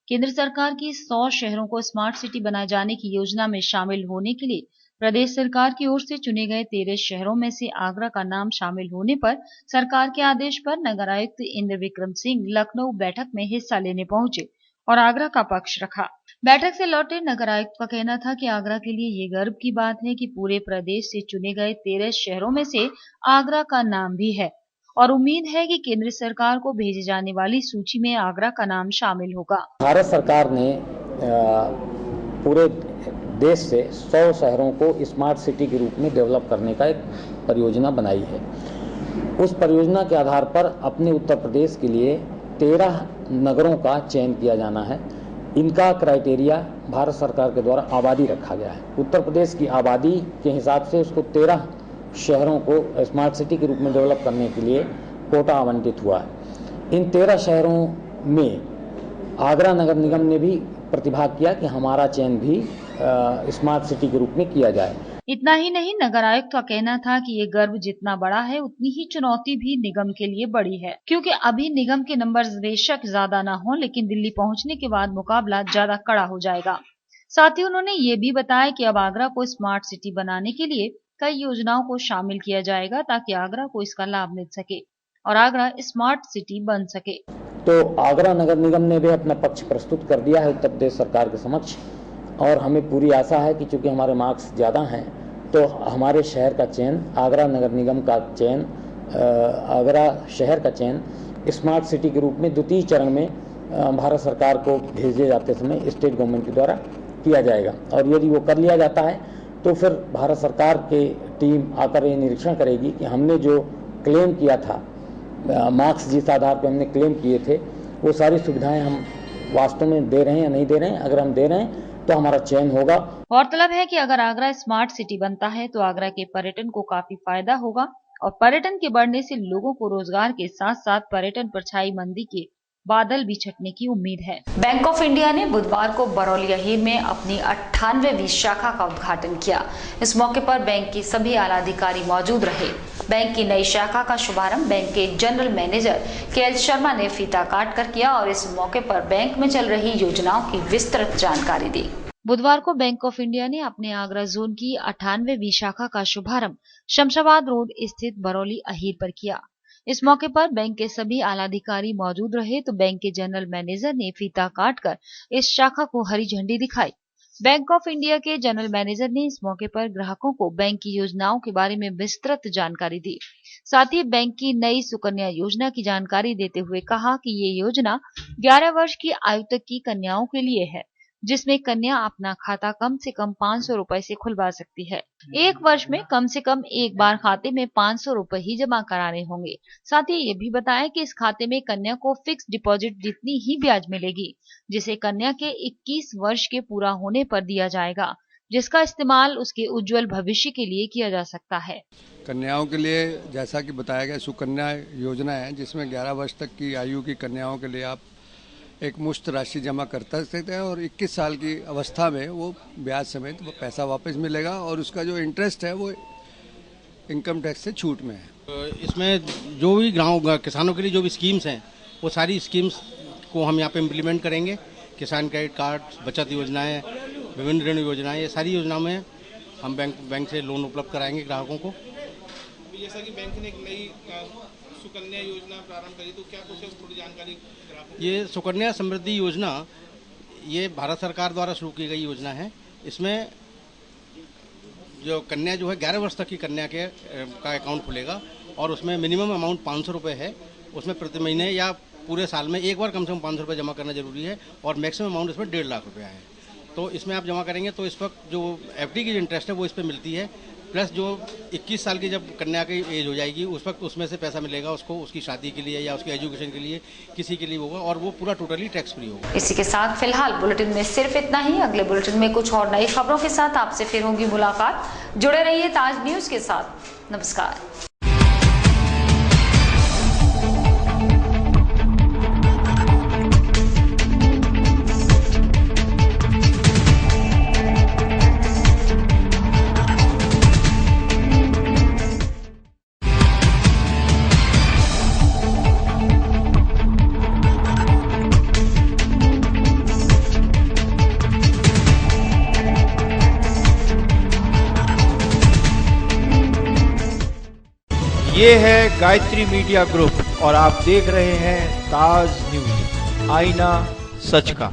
केंद्र सरकार की 100 शहरों को स्मार्ट सिटी बनाए जाने की योजना में शामिल होने के लिए प्रदेश सरकार की ओर से चुने गए 13 शहरों में से आगरा का नाम शामिल होने पर सरकार के आदेश पर नगर आयुक्त इंद्र विक्रम सिंह लखनऊ बैठक में हिस्सा लेने पहुंचे और आगरा का पक्ष रखा। बैठक से लौटे नगर आयुक्त का कहना था कि आगरा के लिए ये गर्व की बात है कि पूरे प्रदेश से चुने गए 13 शहरों में से आगरा का नाम भी है और उम्मीद है कि केंद्र सरकार को भेजे जाने वाली सूची में आगरा का नाम शामिल होगा। भारत सरकार ने पूरे देश से 100 शहरों को स्मार्ट सिटी के रूप में डेवलप करने का एक परियोजना बनाई है। उस परियोजना के आधार पर अपने उत्तर प्रदेश के लिए 13 नगरों का चयन किया जाना है। इनका क्राइटेरिया भारत सरकार के द्वारा आबादी रखा गया है। उत्तर प्रदेश की आबादी के हिसाब से उसको 13 शहरों को स्मार्ट सिटी के रूप में डेवलप करने के लिए कोटा आवंटित हुआ है। इन 13 शहरों में आगरा नगर निगम ने भी प्रतिभाग किया कि हमारा चयन भी स्मार्ट सिटी के रूप में किया जाए। इतना ही नहीं, नगर आयुक्त का कहना था कि ये गर्व जितना बड़ा है उतनी ही चुनौती भी निगम के लिए बड़ी है, क्योंकि अभी निगम के नंबर बेशक ज्यादा ना हो, लेकिन दिल्ली पहुंचने के बाद मुकाबला ज्यादा कड़ा हो जाएगा। साथ ही उन्होंने ये भी बताया कि अब आगरा को स्मार्ट सिटी बनाने के लिए कई योजनाओं को शामिल किया जाएगा ताकि आगरा को इसका लाभ मिल सके और आगरा स्मार्ट सिटी बन सके। तो आगरा नगर निगम ने भी अपना पक्ष प्रस्तुत कर दिया है उत्तर प्रदेश सरकार के समक्ष और हमें पूरी आशा है कि चूंकि हमारे मार्क्स ज़्यादा हैं तो हमारे शहर का चयन, आगरा नगर निगम का चयन, आगरा शहर का चयन स्मार्ट सिटी के रूप में द्वितीय चरण में भारत सरकार को भेजे जाते समय स्टेट गवर्नमेंट के द्वारा किया जाएगा। और यदि वो कर लिया जाता है तो फिर भारत सरकार की टीम आकर ये निरीक्षण करेगी कि हमने जो क्लेम किया था, मार्क्स जिस आधार पर हमने क्लेम किए थे, वो सारी सुविधाएं हम वास्तव में दे रहे हैं या नहीं दे रहे हैं। अगर हम दे रहे हैं तो हमारा चयन होगा। गौरतलब है कि अगर आगरा स्मार्ट सिटी बनता है तो आगरा के पर्यटन को काफी फायदा होगा और पर्यटन के बढ़ने से लोगों को रोजगार के साथ साथ पर्यटन पर छाई मंदी के बादल भी छटने की उम्मीद है। बैंक ऑफ इंडिया ने बुधवार को बरौली अहीर में अपनी 98वीं शाखा का उद्घाटन किया। इस मौके पर बैंक के सभी आला अधिकारी मौजूद रहे। बैंक की नई शाखा का शुभारंभ बैंक के जनरल मैनेजर के.एल. शर्मा ने फीता काट कर किया और इस मौके पर बैंक में चल रही योजनाओं की विस्तृत जानकारी दी। बुधवार को बैंक ऑफ इंडिया ने अपने आगरा जोन की 98वीं शाखा का शुभारंभ शमशाबाद रोड स्थित बरौली अहीर पर किया। इस मौके पर बैंक के सभी आलाधिकारी मौजूद रहे तो बैंक के जनरल मैनेजर ने फीता काटकर इस शाखा को हरी झंडी दिखाई। बैंक ऑफ इंडिया के जनरल मैनेजर ने इस मौके पर ग्राहकों को बैंक की योजनाओं के बारे में विस्तृत जानकारी दी। साथ ही बैंक की नई सुकन्या योजना की जानकारी देते हुए कहा कि ये योजना 11 वर्ष की आयु तक की कन्याओं के लिए है, जिसमें कन्या अपना खाता कम से कम 500 रुपए से खुलवा सकती है। एक वर्ष में कम से कम एक बार खाते में 500 रुपए ही जमा कराने होंगे। साथ ही ये भी बताया कि इस खाते में कन्या को फिक्स डिपॉजिट जितनी ही ब्याज मिलेगी, जिसे कन्या के 21 वर्ष के पूरा होने पर दिया जाएगा, जिसका इस्तेमाल उसके उज्जवल भविष्य के लिए किया जा सकता है। कन्याओं के लिए जैसा कि बताया गया सुकन्या योजना है, जिसमें 11 वर्ष तक की आयु की कन्याओं के लिए आप एक मुश्त राशि जमा कर सकते हैं और 21 साल की अवस्था में वो ब्याज समेत वो पैसा वापस मिलेगा और उसका जो इंटरेस्ट है वो इनकम टैक्स से छूट में है। इसमें जो भी गाँव किसानों के लिए जो भी स्कीम्स हैं वो सारी स्कीम्स को हम यहाँ पे इम्प्लीमेंट करेंगे। किसान क्रेडिट कार्ड, बचत योजनाएं, विभिन्न ऋण योजनाएं, ये सारी योजनाओं में हम बैंक से लोन उपलब्ध कराएंगे ग्राहकों को। जैसा कि बैंक ने एक नई सुकन्या योजना प्रारंभ करी, तो क्या कुछ थोड़ी जानकारी? ये सुकन्या समृद्धि योजना ये भारत सरकार द्वारा शुरू की गई योजना है। इसमें जो कन्या जो है 11 वर्ष तक की कन्या का अकाउंट खुलेगा और उसमें मिनिमम अमाउंट 500 रुपये है। उसमें प्रति महीने या पूरे साल में एक बार कम से कम 500 रुपये जमा करना जरूरी है और मैक्सिमम अमाउंट इसमें 1.5 लाख रुपया है। तो इसमें आप जमा करेंगे तो इस वक्त जो एफडी की इंटरेस्ट है वो इस पर मिलती है, प्लस जो 21 साल की जब कन्या की एज हो जाएगी उस वक्त उसमें से पैसा मिलेगा उसको, उसकी शादी के लिए या उसकी एजुकेशन के लिए किसी के लिए होगा और वो पूरा टोटली टैक्स फ्री होगा। इसी के साथ फिलहाल बुलेटिन में सिर्फ इतना ही। अगले बुलेटिन में कुछ और नई खबरों के साथ आपसे फिर होगी मुलाकात। जुड़े रहिए ताज न्यूज के साथ। नमस्कार। ये है गायत्री मीडिया ग्रुप और आप देख रहे हैं ताज न्यूज, आईना सच का।